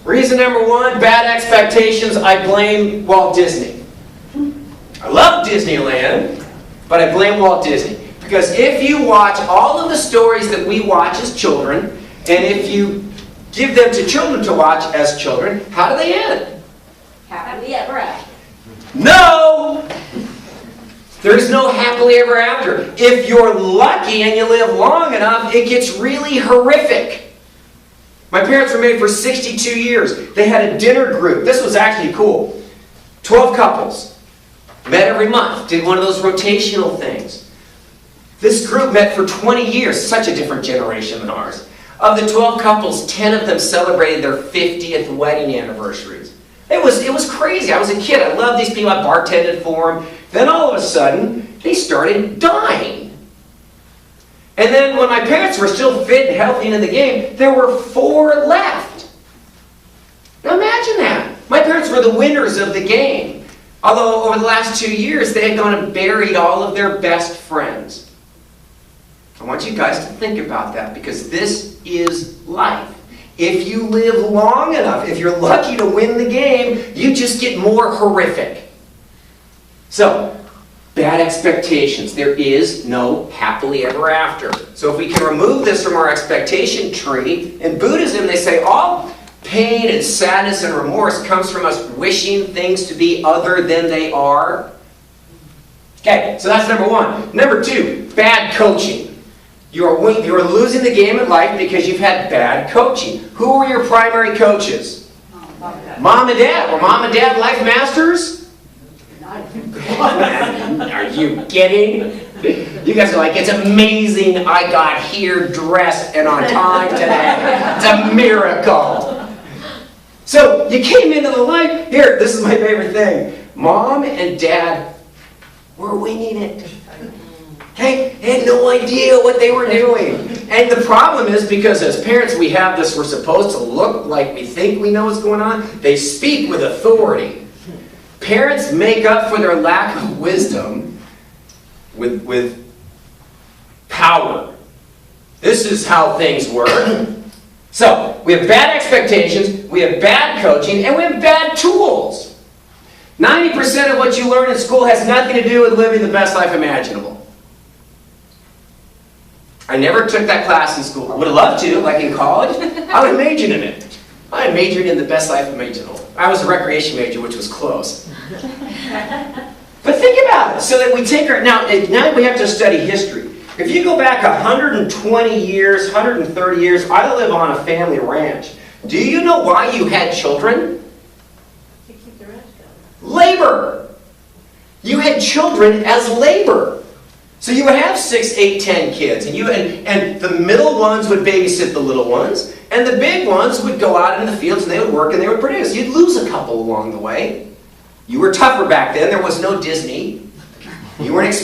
Reason number one, bad expectations. I blame Walt Disney. I love Disneyland, but I blame Walt Disney. Because if you watch all of the stories that we watch as children, and if you give them to children to watch as children, how do they end? Happily ever after. No! There's no happily ever after. If you're lucky and you live long enough, it gets really horrific. My parents were married for 62 years. They had a dinner group. This was actually cool. 12 couples. Met every month. Did one of those rotational things. This group met for 20 years. Such a different generation than ours. Of the 12 couples, 10 of them celebrated their 50th wedding anniversaries. It was crazy. I was a kid. I loved these people. I bartended for them. Then all of a sudden, they started dying. And then when my parents were still fit and healthy and in the game, there were 4 left. Now imagine that. My parents were the winners of the game. Although over the last 2 years, they had gone and buried all of their best friends. I want you guys to think about that, because this is life. If you live long enough, if you're lucky to win the game, you just get more horrific. So, bad expectations. There is no happily ever after. So if we can remove this from our expectation tree, in Buddhism they say all pain and sadness and remorse comes from us wishing things to be other than they are. Okay, so that's number one. Number two, bad coaching. You are losing the game in life because you've had bad coaching. Who were your primary coaches? Mom and Dad. Were Mom and Dad life masters? Are you kidding? You guys are like, it's amazing I got here dressed and on time today. It's a miracle. So you came into the life. Here, this is my favorite thing. Mom and Dad were winging it. Okay? They had no idea what they were doing. And the problem is, because as parents we have this, we're supposed to look like we think we know what's going on. They speak with authority. Parents make up for their lack of wisdom with power. This is how things work. So, we have bad expectations, we have bad coaching, and we have bad tools. 90% of what you learn in school has nothing to do with living the best life imaginable. I never took that class in school. I would have loved to, like in college. I would have majored in it. I majored in the best life imaginable. I was a recreation major, which was close. But think about it. So that we take our... Now we have to study history. If you go back 120 years, 130 years, I live on a family ranch. Do you know why you had children? To keep the ranch going. Labor. You had children as labor. So you would have 6, 8, 10 kids, and the middle ones would babysit the little ones, and the big ones would go out in the fields and they would work and they would produce. You'd lose a couple along the way. You were tougher back then. There was no Disney. You weren't expected